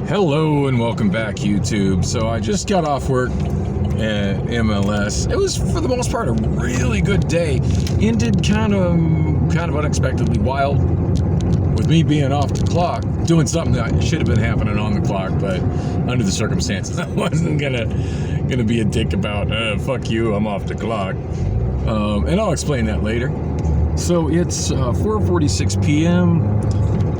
Hello and welcome back, YouTube. So I just got off work at MLS. It was, for the most part, a really good day. Ended kind of unexpectedly wild with me being off the clock, doing something that should have been happening on the clock, but under the circumstances, I wasn't gonna be a dick about fuck you, I'm off the clock. And I'll explain that later. So it's 4:46 p.m.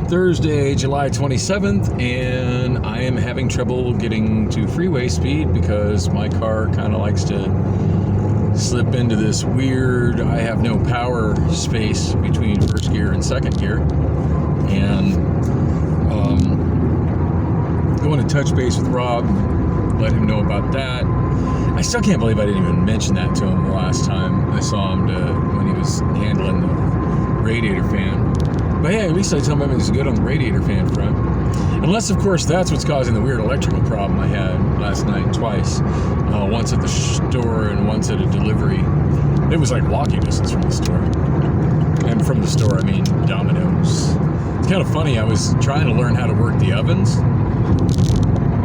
Thursday, July 27th, and I am having trouble getting to freeway speed because my car kind of likes to slip into this weird, I have no power space between first gear and second gear. And going to touch base with Rob, let him know about that. I still can't believe I didn't even mention that to him the last time I saw him when he was handling the radiator fan. But hey, at least I told him he's good on the radiator fan front. Unless, of course, that's what's causing the weird electrical problem I had last night twice. Once at the store and once at a delivery. It was like walking distance from the store. And from the store, I mean Domino's. It's kind of funny, I was trying to learn how to work the ovens.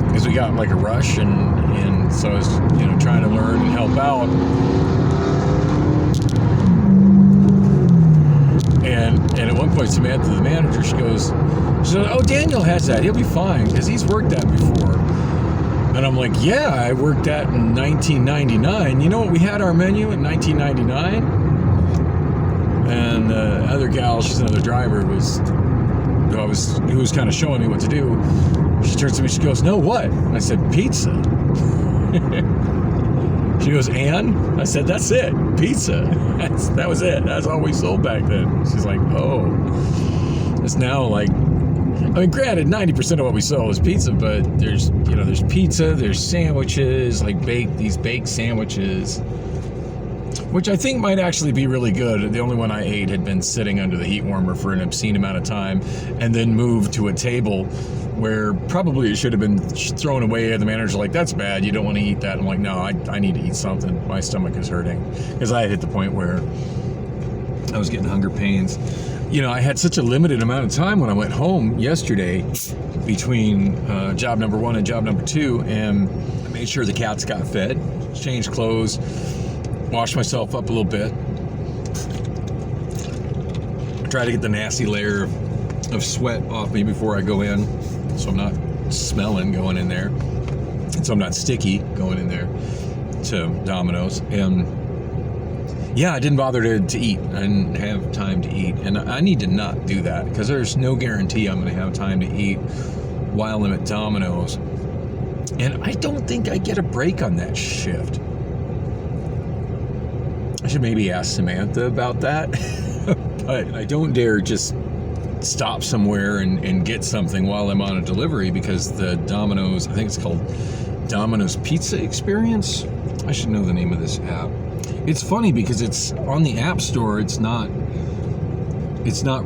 Because we got like a rush, and so I was trying to learn and help out. And at one point, Samantha, the manager, she goes, "Oh, Daniel has that. He'll be fine because he's worked that before." And I'm like, "Yeah, I worked that in 1999. You know what? We had our menu in 1999." And the other gal, she's another driver, who was kind of showing me what to do. She turns to me, she goes, "No, what?" I said, "Pizza." She goes, "And?" I said, "That's it, pizza." That was it. That's all we sold back then. She's like, "Oh." It's now like, I mean, granted, 90% of what we sell is pizza, but there's pizza, there's sandwiches, like these baked sandwiches, which I think might actually be really good. The only one I ate had been sitting under the heat warmer for an obscene amount of time and then moved to a table where probably it should have been thrown away. The manager's like, "That's bad, you don't want to eat that." I'm like, "No, I need to eat something. My stomach is hurting." Because I had hit the point where I was getting hunger pains. I had such a limited amount of time when I went home yesterday between job number 1 and job number 2, and I made sure the cats got fed, changed clothes, washed myself up a little bit, try to get the nasty layer of sweat off me before I go in, so I'm not smelling going in there, and so I'm not sticky going in there to Domino's. And yeah, I didn't bother to eat. I didn't have time to eat, and I need to not do that because there's no guarantee I'm going to have time to eat while I'm at Domino's, and I don't think I get a break on that shift. I should maybe ask Samantha about that, but I don't dare just stop somewhere and get something while I'm on a delivery because the Domino's, I think it's called Domino's Pizza Experience. I should know the name of this app. It's funny because it's on the App Store. It's not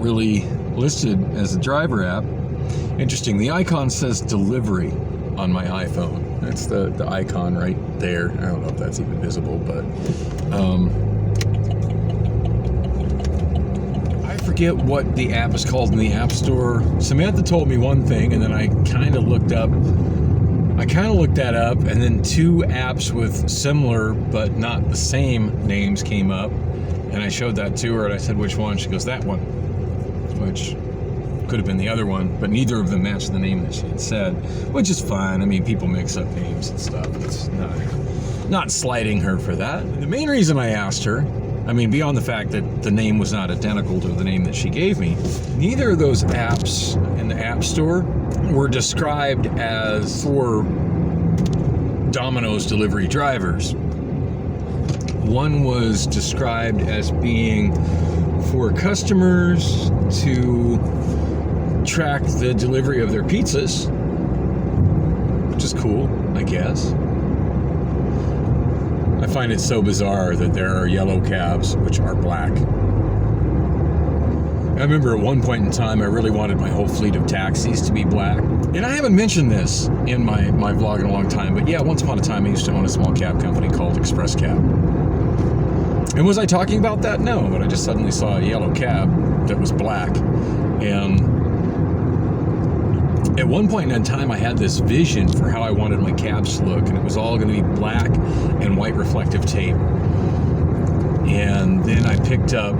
really listed as a driver app. Interesting. The icon says delivery on my iPhone. That's the icon right there. I don't know if that's even visible, but I forget what the app is called in the App Store. Samantha told me one thing, and then I kind of looked that up, and then 2 apps with similar but not the same names came up, and I showed that to her, and I said, "Which one?" She goes, "That one," which could have been the other one, but neither of them matched the name that she had said, which is fine. I mean, people mix up names and stuff. It's not slighting her for that. The main reason I asked her, I mean, beyond the fact that the name was not identical to the name that she gave me, neither of those apps in the App Store were described as for Domino's delivery drivers. One was described as being for customers to track the delivery of their pizzas, which is cool, I guess. I find it so bizarre that there are yellow cabs which are black. I remember at one point in time I really wanted my whole fleet of taxis to be black. And I haven't mentioned this in my vlog in a long time, but yeah, once upon a time I used to own a small cab company called Express Cab. And was I talking about that? No, but I just suddenly saw a yellow cab that was black. And at one point in time, I had this vision for how I wanted my cabs to look, and it was all going to be black and white reflective tape. And then I picked up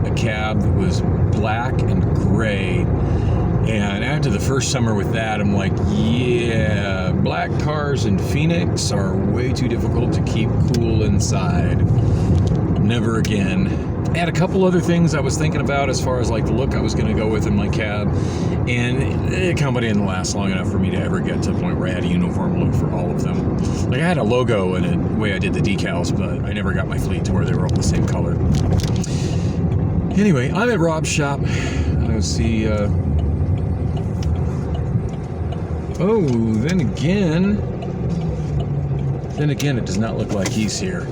a cab that was black and gray. And after the first summer with that, I'm like, yeah, black cars in Phoenix are way too difficult to keep cool inside. Never again. I had a couple other things I was thinking about as far as like the look I was going to go with in my cab, and the company didn't last long enough for me to ever get to the point where I had a uniform look for all of them. Like I had a logo and a way I did the decals, but I never got my fleet to where they were all the same color. Anyway, I'm at Rob's shop. Let's see. Then again, it does not look like he's here.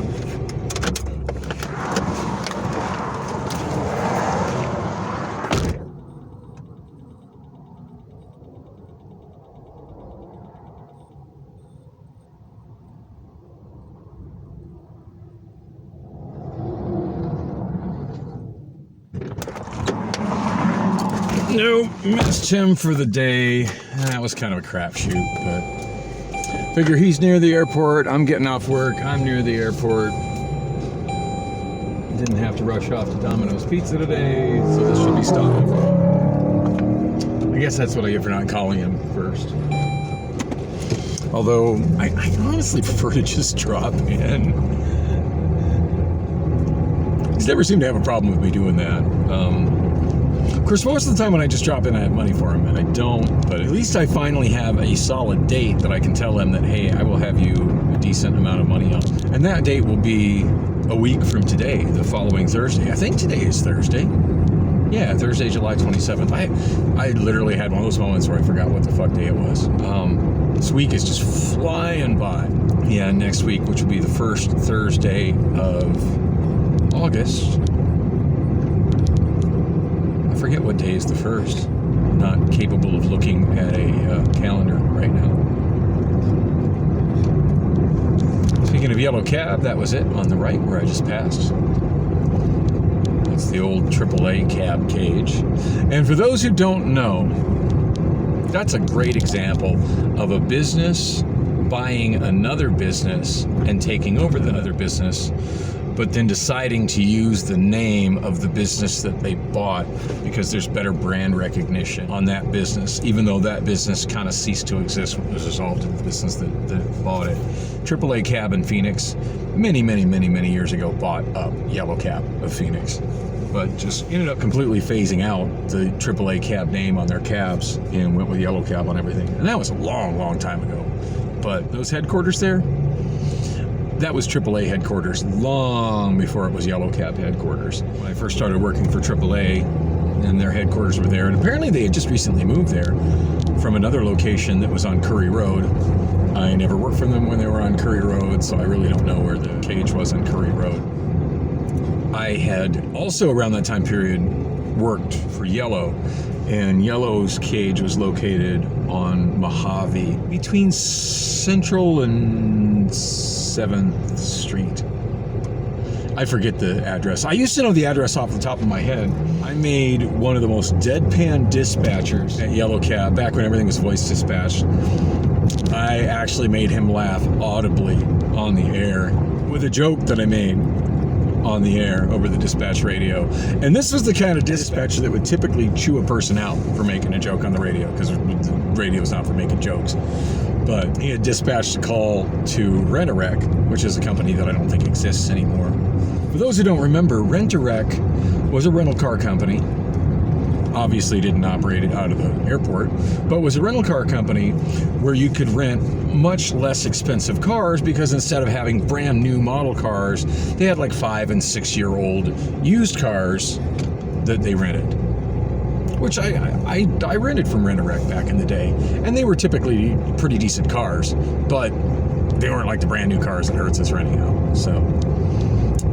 Nope, missed him for the day. That was kind of a crapshoot, but figure he's near the airport. I'm getting off work. I'm near the airport. Didn't have to rush off to Domino's Pizza today, so this should be stopping. I guess that's what I get for not calling him first. Although, I honestly prefer to just drop in. He's never seemed to have a problem with me doing that. Of course, most of the time when I just drop in, I have money for him, and I don't. But at least I finally have a solid date that I can tell him that, hey, I will have you a decent amount of money on. And that date will be a week from today, the following Thursday. I think today is Thursday. Yeah, Thursday, July 27th. I literally had one of those moments where I forgot what the fuck day it was. This week is just flying by. Yeah, next week, which will be the first Thursday of August. I forget what day is the first. I'm not capable of looking at a calendar right now. Speaking of yellow cab, that was it on the right where I just passed. That's the old AAA cab cage. And for those who don't know, that's a great example of a business buying another business and taking over the other business, but then deciding to use the name of the business that they bought because there's better brand recognition on that business, even though that business kind of ceased to exist as a result of the business that bought it. AAA Cab in Phoenix, many years ago, bought up Yellow Cab of Phoenix, but just ended up completely phasing out the AAA Cab name on their cabs and went with Yellow Cab on everything. And that was a long time ago. But those headquarters there, that was AAA headquarters long before it was Yellow Cab headquarters. When I first started working for AAA, and their headquarters were there, and apparently they had just recently moved there from another location that was on Curry Road. I never worked for them when they were on Curry Road, so I really don't know where the cage was on Curry Road. I had also around that time period worked for Yellow, and Yellow's cage was located on Mojave between Central and 7th Street. I forget the address. I used to know the address off the top of my head. I made one of the most deadpan dispatchers at Yellow Cab back when everything was voice dispatched. I actually made him laugh audibly on the air with a joke that I made on the air over the dispatch radio. And this was the kind of dispatcher that would typically chew a person out for making a joke on the radio, because the radio is not for making jokes. But he had dispatched a call to Rent-A-Wreck, which is a company that I don't think exists anymore. For those who don't remember, Rent-A-Wreck was a rental car company. Obviously didn't operate it out of the airport, but was a rental car company where you could rent much less expensive cars, because instead of having brand new model cars, they had like 5 and 6 year old used cars that they rented, which I rented from Rent-A-Wreck back in the day, and they were typically pretty decent cars, but they weren't like the brand new cars that Hertz is renting out.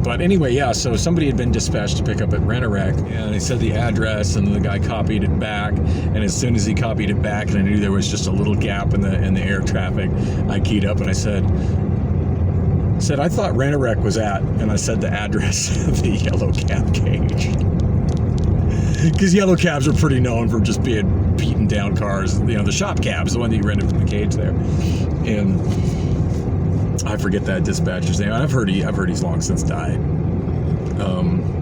But anyway, yeah, so somebody had been dispatched to pick up at Rent-A-Wreck, and they said the address, and the guy copied it back, and as soon as he copied it back, and I knew there was just a little gap in the air traffic, I keyed up and I said, I thought Rent-A-Wreck was at, and I said the address of the Yellow Cab cage. Because Yellow Cabs are pretty known for just being beaten down cars, the shop cabs, the one that you rented from the cage there. And I forget that dispatcher's name. I've heard he's long since died.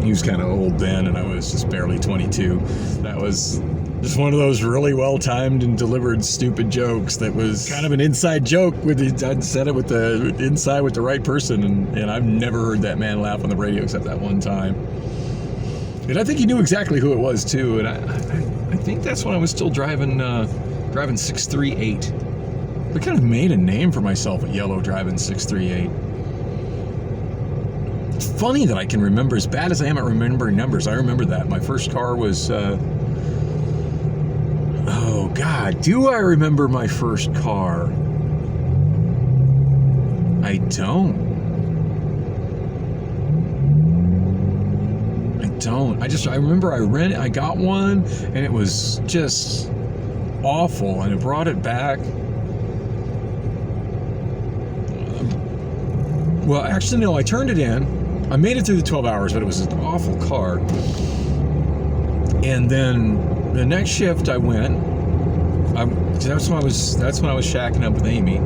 He was kind of old then, and I was just barely 22. That was just one of those really well-timed and delivered stupid jokes that was kind of an inside joke. I'd said it with the right person, and I've never heard that man laugh on the radio except that one time. And I think he knew exactly who it was too. And I think that's when I was still driving 638. I kind of made a name for myself at Yellow driving 638. It's funny that I can remember, as bad as I am at remembering numbers. I remember that my first car was. Oh God, do I remember my first car? I don't. I remember I got one, and it was just awful, and I brought it back. Well, actually, no, I turned it in. I made it through the 12 hours, but it was an awful car. And then the next shift I went, that's when I was shacking up with Amy.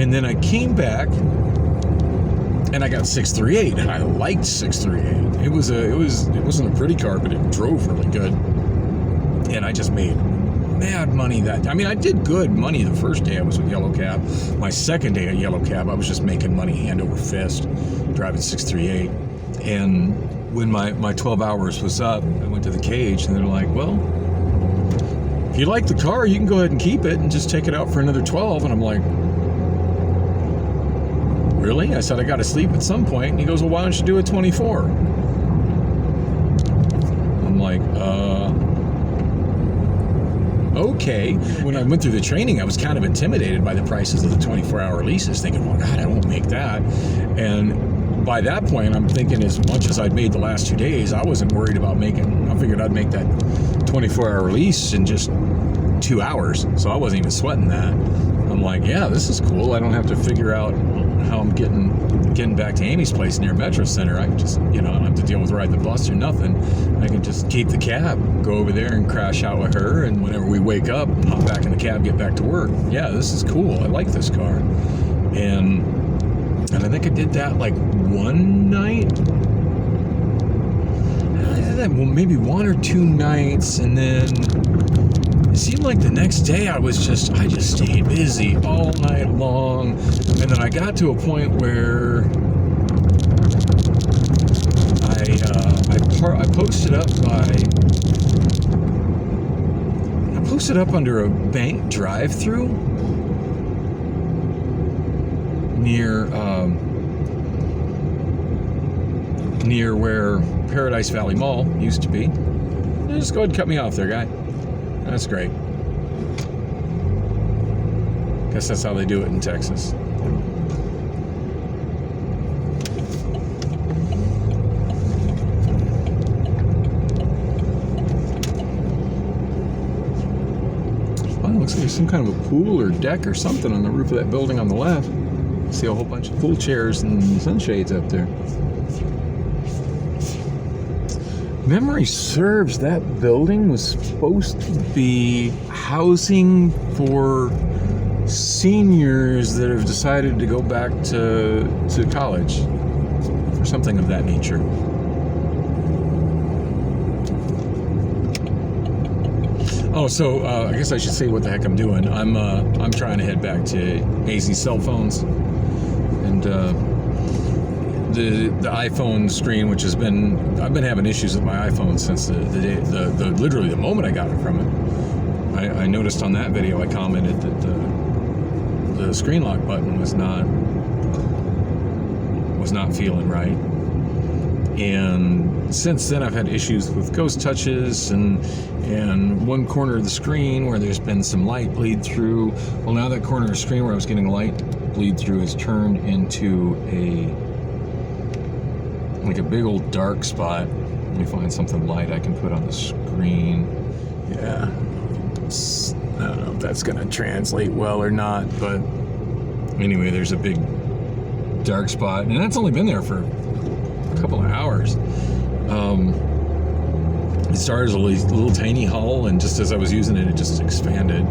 And then I came back, and I got 638, and I liked 638. It wasn't a pretty car, but it drove really good. And I just made mad money I did good money the first day I was with Yellow Cab. My second day at Yellow Cab, I was just making money hand over fist, driving 638. And when my 12 hours was up, I went to the cage, and they're like, well, if you like the car, you can go ahead and keep it and just take it out for another 12. And I'm like, really? I said, I got to sleep at some point. And he goes, well, why don't you do a 24? I'm like, okay. When I went through the training, I was kind of intimidated by the prices of the 24-hour leases, thinking, well, God, I won't make that. And by that point, I'm thinking, as much as I'd made the last 2 days, I wasn't worried about I figured I'd make that 24-hour lease in just 2 hours. So I wasn't even sweating that. I'm like, yeah, this is cool. I don't have to figure out how I'm getting back to Amy's place near Metro Center. I can just, I don't have to deal with riding the bus or nothing. I can just keep the cab, go over there and crash out with her, and whenever we wake up, hop back in the cab, get back to work. Yeah, this is cool. I like this car. And I think I did that like one night. Maybe 1 or 2 nights, and then it seemed like the next day I just stayed busy all night long. And then I got to a point where I posted up under a bank drive-through near where Paradise Valley Mall used to be. Just go ahead and cut me off there, guy. That's great. Guess that's how they do it in Texas. Well, it looks like there's some kind of a pool or deck or something on the roof of that building on the left. See a whole bunch of pool chairs and sunshades up there. Memory serves, that building was supposed to be housing for seniors that have decided to go back to college or something of that nature. Oh, so I guess I should say what the heck I'm doing. I'm trying to head back to AZ cell phones, and the iPhone screen, which I've been having issues with my iPhone since literally the moment I got it from it. I noticed on that video, I commented that the screen lock button was not feeling right. And since then, I've had issues with ghost touches and one corner of the screen where there's been some light bleed through. Well, now that corner of the screen where I was getting light bleed through has turned into a big old dark spot. Let me find something light I can put on the screen. Yeah, I don't know if that's gonna translate well or not, but anyway, there's a big dark spot, and that's only been there for a couple of hours. It started as a little tiny hull, and just as I was using it, it just expanded.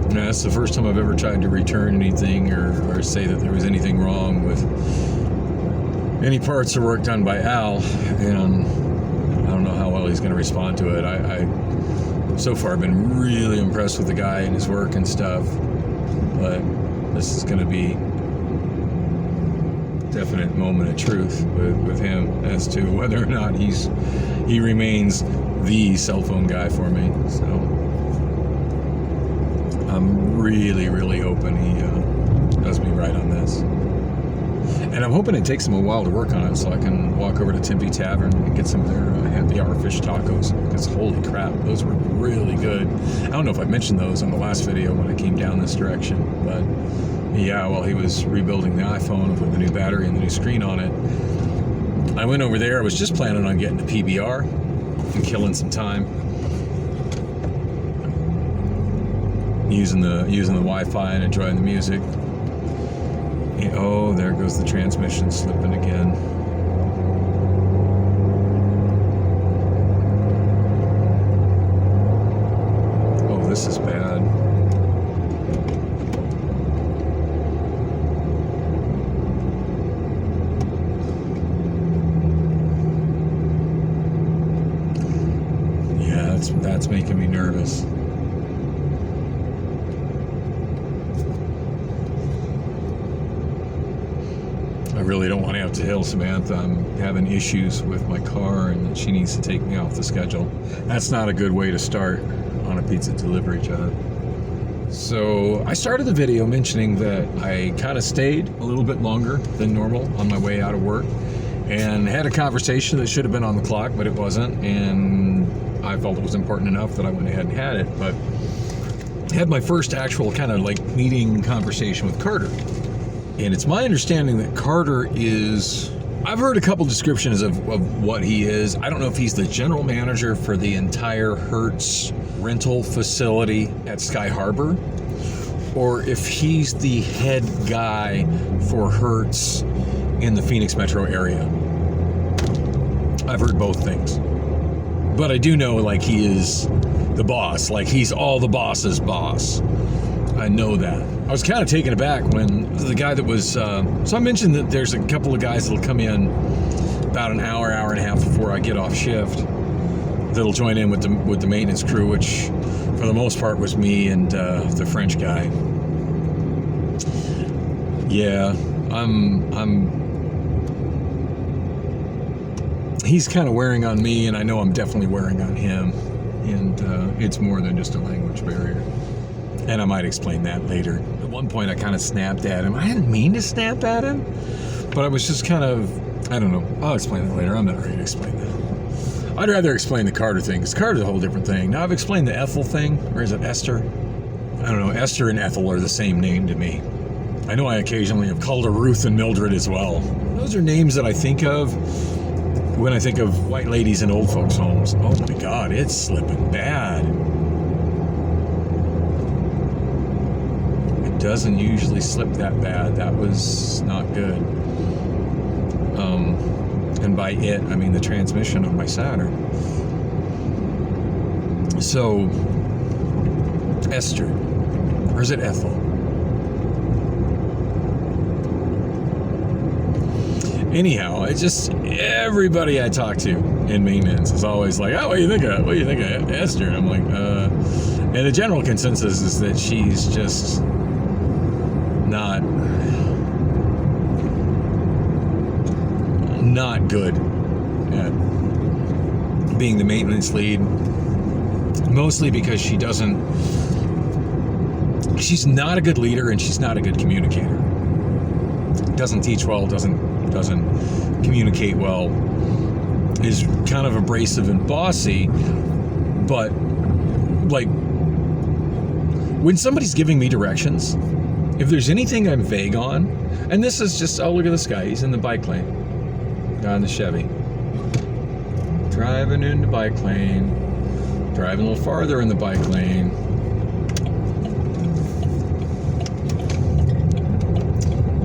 And that's the first time I've ever tried to return anything or say that there was anything wrong with any parts or work done by Al. And I don't know how well he's going to respond to it. I so far been really impressed with the guy and his work and stuff, but this is going to be definite moment of truth with him as to whether or not he remains the cell phone guy for me. So I'm really, really hoping he does me right on this. And I'm hoping it takes him a while to work on it so I can walk over to Tempe Tavern and get some of their happy hour fish tacos. Because holy crap, those were really good. I don't know if I mentioned those on the last video when I came down this direction, but yeah, while he was rebuilding the iPhone with the new battery and the new screen on it, I went over there. I was just planning on getting the PBR and killing some time, using the Wi-Fi and enjoying the music. Oh, there goes the transmission slipping again. Oh, this is bad. Yeah, that's making me nervous. I really don't want to have to hail Samantha. I'm having issues with my car and she needs to take me off the schedule. That's not a good way to start on a pizza delivery job. So I started the video mentioning that I kind of stayed a little bit longer than normal on my way out of work and had a conversation that should have been on the clock, but it wasn't. And I felt it was important enough that I went ahead and had it. But I had my first actual kind of like meeting conversation with Carter. And it's my understanding that Carter is, I've heard a couple descriptions of what he is. I don't know if he's the general manager for the entire Hertz rental facility at Sky Harbor, or if he's the head guy for Hertz in the Phoenix metro area. I've heard both things. But I do know, like, he is the boss. Like, he's all the boss's boss. I know that. I was kind of taken aback when the guy that was... so I mentioned that there's a couple of guys that'll come in about an hour and a half before I get off shift that'll join in with the maintenance crew, which for the most part was me and the French guy. Yeah, he's kind of wearing on me, and I know I'm definitely wearing on him, and it's more than just a language barrier. And I might explain that later. At one point I kind of snapped at him. I didn't mean to snap at him, but I was just kind of, I don't know. I'll explain that later. I'm not ready to explain that. I'd rather explain the Carter thing, because Carter's a whole different thing. Now I've explained the Ethel thing, or is it Esther? I don't know. Esther and Ethel are the same name to me. I know I occasionally have called her Ruth and Mildred as well. Those are names that I think of when I think of white ladies in old folks' homes. Oh my God, it's slipping bad. It doesn't usually slip that bad. That was not good. And by it, I mean the transmission of my Saturn. So, Esther, or is it Ethel? Anyhow, it's just everybody I talk to in maintenance is always like, "Oh, what do you think of Esther?" And I'm like, And the general consensus is that she's just not good at being the maintenance lead, mostly because she's not a good leader and she's not a good communicator. Doesn't teach well, doesn't communicate well, is kind of abrasive and bossy. But like, when somebody's giving me directions, if there's anything I'm vague on, and this is just, oh, look at this guy, he's in the bike lane, guy in the Chevy, driving in the bike lane, driving a little farther in the bike lane.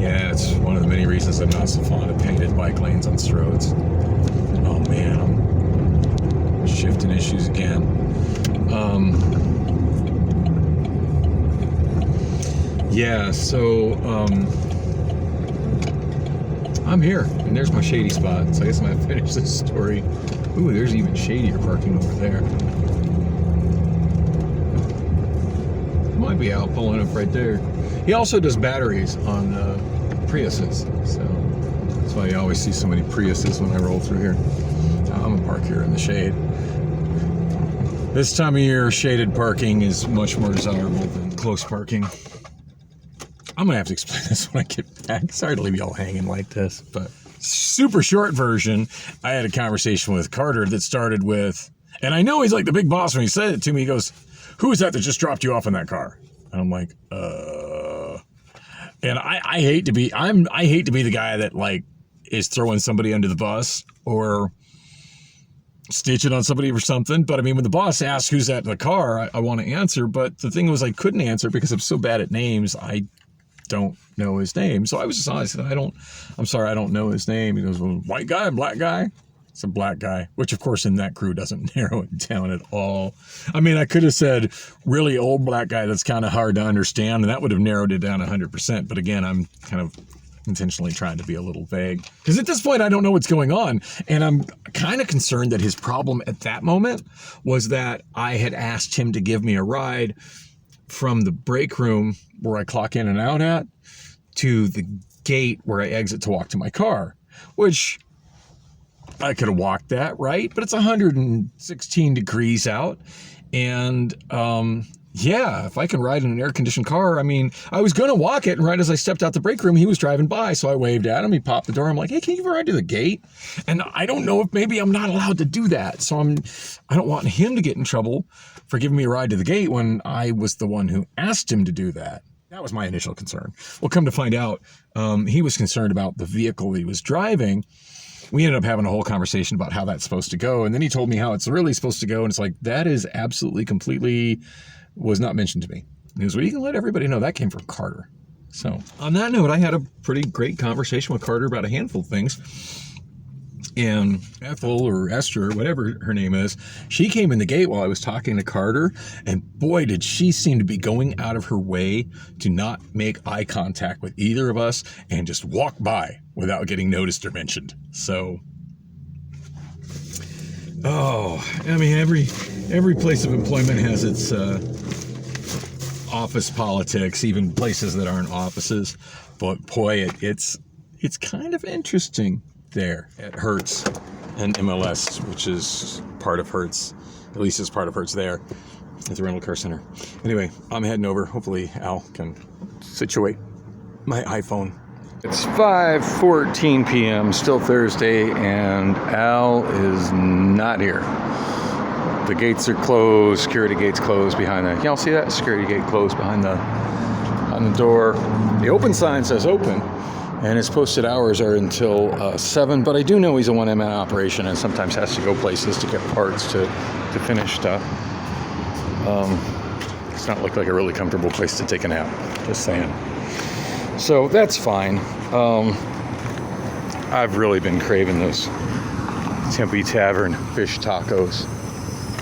Yeah, it's one of the many reasons I'm not so fond of painted bike lanes on roads. issues again. Yeah, so I'm here, and there's my shady spot. So I guess I'm gonna finish this story. Ooh, there's even shadier parking over there. Might be out pulling up right there. He also does batteries on Priuses, so that's why you always see so many Priuses when I roll through here. I'm gonna park here in the shade. This time of year, shaded parking is much more desirable than close parking. I'm gonna have to explain this when I get back. Sorry to leave you all hanging like this, but super short version. I had a conversation with Carter that started with, and I know he's like the big boss when he said it to me. He goes, "Who is that just dropped you off in that car?" And I'm like, And I hate to be the guy that like is throwing somebody under the bus or stitching on somebody for something. But I mean, when the boss asks who's that in the car, I want to answer. But the thing was, I couldn't answer because I'm so bad at names. I don't know his name. So I was just honest. I'm sorry, I don't know his name. He goes, well, white guy, black guy? It's a black guy, which of course in that crew doesn't narrow it down at all. I mean, I could have said really old black guy that's kind of hard to understand, and that would have narrowed it down 100%. But again, I'm kind of intentionally trying to be a little vague because at this point, I don't know what's going on. And I'm kind of concerned that his problem at that moment was that I had asked him to give me a ride from the break room where I clock in and out at to the gate where I exit to walk to my car, which I could have walked that, right? But it's 116 degrees out. And yeah, if I can ride in an air-conditioned car, I mean, I was going to walk it. And right as I stepped out the break room, he was driving by. So I waved at him. He popped the door. I'm like, hey, can you ride to the gate? And I don't know if maybe I'm not allowed to do that. So I don't want him to get in trouble for giving me a ride to the gate when I was the one who asked him to do that. That was my initial concern. Well, come to find out, he was concerned about the vehicle he was driving. We ended up having a whole conversation about how that's supposed to go. And then he told me how it's really supposed to go. And it's like, that is absolutely completely was not mentioned to me. And he goes, well, you can let everybody know that came from Carter. So on that note, I had a pretty great conversation with Carter about a handful of things. And Ethel or Esther, or whatever her name is, she came in the gate while I was talking to Carter. And boy, did she seem to be going out of her way to not make eye contact with either of us and just walk by without getting noticed or mentioned. So, I mean, every place of employment has its office politics, even places that aren't offices. But boy, it's kind of interesting there at Hertz and MLS, which is part of Hertz, at least it's part of Hertz there at the rental car center. Anyway, I'm heading over. Hopefully Al can situate my iPhone. It's 5:14 p.m., still Thursday, and Al is not here. The gates are closed, security gates closed behind the, y'all see that? Security gate closed behind on the door. The open sign says open, and his posted hours are until 7, but I do know he's a one-man operation and sometimes has to go places to get parts to finish stuff. It's not like a really comfortable place to take a nap, just saying. So that's fine. I've really been craving those Tempe Tavern fish tacos.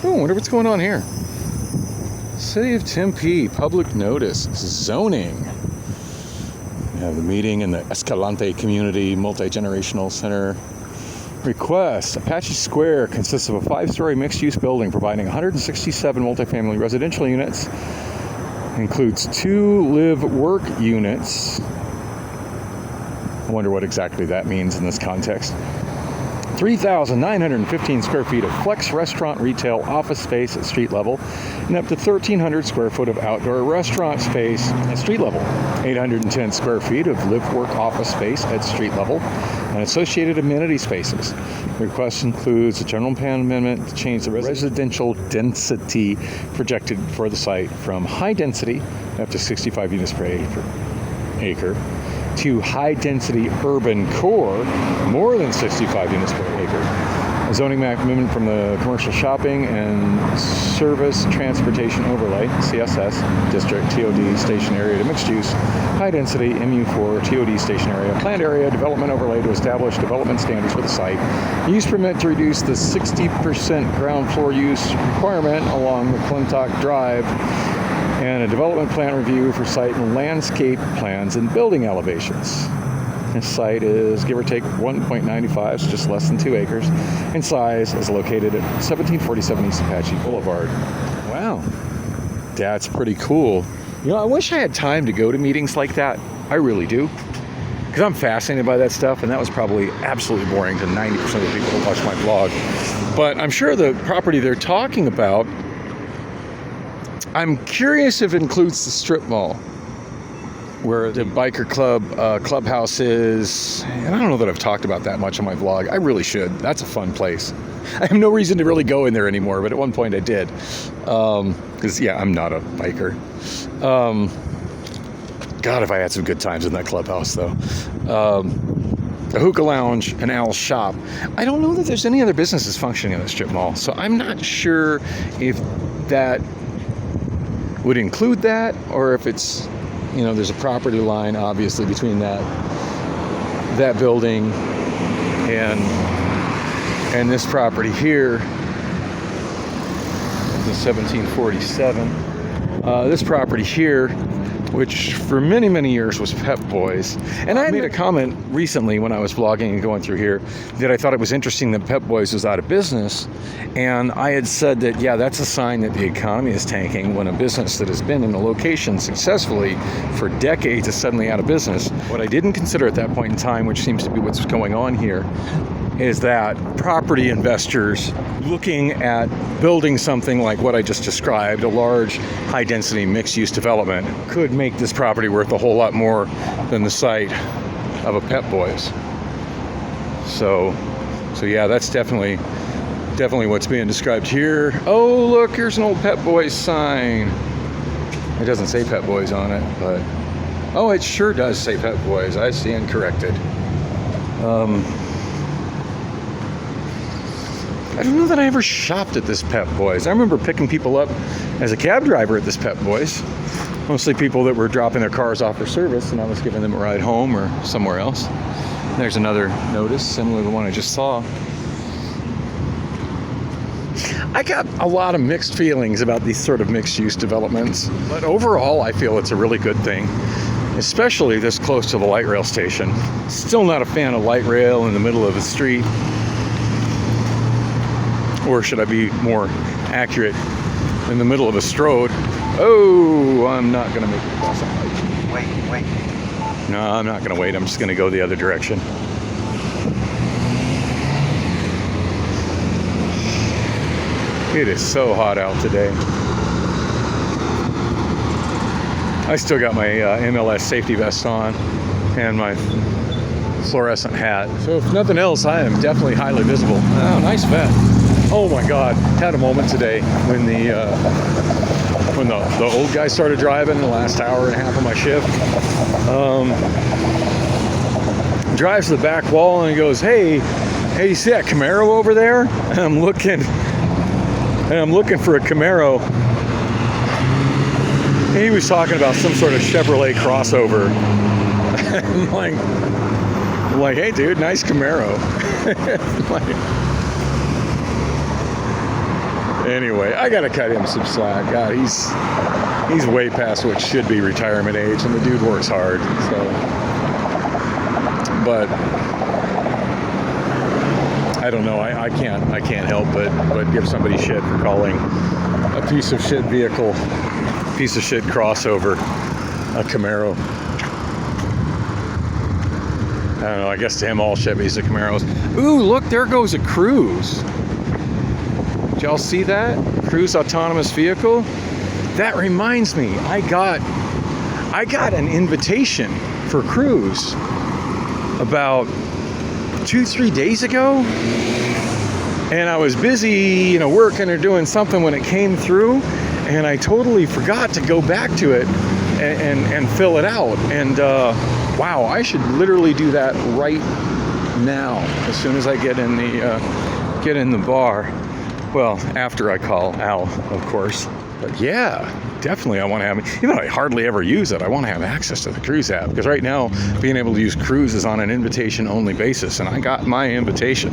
Oh, I wonder what's going on here. City of Tempe, public notice, zoning. We have the meeting in the Escalante Community Multi-Generational Center. Request. Apache Square consists of a 5-story mixed-use building providing 167 multifamily residential units. Includes 2 live-work units. I wonder what exactly that means in this context. 3,915 square feet of flex restaurant retail office space at street level, and up to 1,300 square foot of outdoor restaurant space at street level. 810 square feet of live-work office space at street level, and associated amenity spaces. The request includes a general plan amendment to change the residential density projected for the site from high density, up to 65 units per acre, to high-density urban core, more than 65 units per acre, zoning map amendment from the Commercial Shopping and Service Transportation Overlay, CSS, District, TOD, Station Area to Mixed Use, High Density, MU4, TOD Station Area, Planned Area Development Overlay to establish development standards for the site, use permit to reduce the 60% ground floor use requirement along McClintock Drive, and a development plan review for site and landscape plans and building elevations. This site is give or take 1.95, so just less than 2 acres in size, is located at 1747 East Apache Boulevard. Wow, that's pretty cool. You know, I wish I had time to go to meetings like that. I really do. Because I'm fascinated by that stuff, and that was probably absolutely boring to 90% of the people who watch my blog. But I'm sure the property they're talking about, I'm curious if it includes the strip mall, where the biker club clubhouse is. And I don't know that I've talked about that much on my vlog. I really should. That's a fun place. I have no reason to really go in there anymore, but at one point I did. Because, yeah, I'm not a biker. God, if I had some good times in that clubhouse, though. A hookah lounge, an owl shop. I don't know that there's any other businesses functioning in the strip mall, so I'm not sure if that would include that, or if it's, you know, there's a property line obviously between that building and this property here, the 1747. This property here, which for many, many years was Pep Boys. And I made a comment recently when I was vlogging and going through here that I thought it was interesting that Pep Boys was out of business. And I had said that, yeah, that's a sign that the economy is tanking when a business that has been in a location successfully for decades is suddenly out of business. What I didn't consider at that point in time, which seems to be what's going on here, is that property investors looking at building something like what I just described, a large high-density mixed-use development, could make this property worth a whole lot more than the site of a Pep Boys. So yeah, that's definitely what's being described here. Oh, look, here's an old Pep Boys sign. It doesn't say Pep Boys on it, but oh, it sure does say Pep Boys. I stand corrected. I don't know that I ever shopped at this Pep Boys. I remember picking people up as a cab driver at this Pep Boys. Mostly people that were dropping their cars off for service, and I was giving them a ride home or somewhere else. There's another notice, similar to the one I just saw. I got a lot of mixed feelings about these sort of mixed-use developments, but overall I feel it's a really good thing, especially this close to the light rail station. Still not a fan of light rail in the middle of the street. Or should I be more accurate, in the middle of a strode? Oh, I'm not going to make it across that light. Wait. No, I'm not going to wait. I'm just going to go the other direction. It is so hot out today. I still got my MLS safety vest on and my fluorescent hat. So if nothing else, I am definitely highly visible. Oh, nice vest. Oh my God, had a moment today when the old guy started driving the last hour and a half of my shift. Drives to the back wall and he goes, hey, you see that Camaro over there? And I'm looking for a Camaro. And he was talking about some sort of Chevrolet crossover. I'm like, hey dude, nice Camaro. Anyway, I gotta cut him some slack. God, he's way past what should be retirement age, and the dude works hard. So, but I don't know. I can't help but give somebody shit for calling a piece of shit vehicle, piece of shit crossover, a Camaro. I don't know. I guess to him, all Chevys are Camaros. Ooh, look, there goes a Cruise. Did y'all see that? Cruise autonomous vehicle? That reminds me, I got an invitation for Cruise about 2-3 days ago. And I was busy, working or doing something when it came through, and I totally forgot to go back to it and fill it out. And wow, I should literally do that right now, as soon as I get in get in the bar. Well, after I call Al, of course. But yeah, definitely I want to have, even though I hardly ever use it, I want to have access to the Cruise app. Because right now, being able to use Cruise is on an invitation-only basis, and I got my invitation.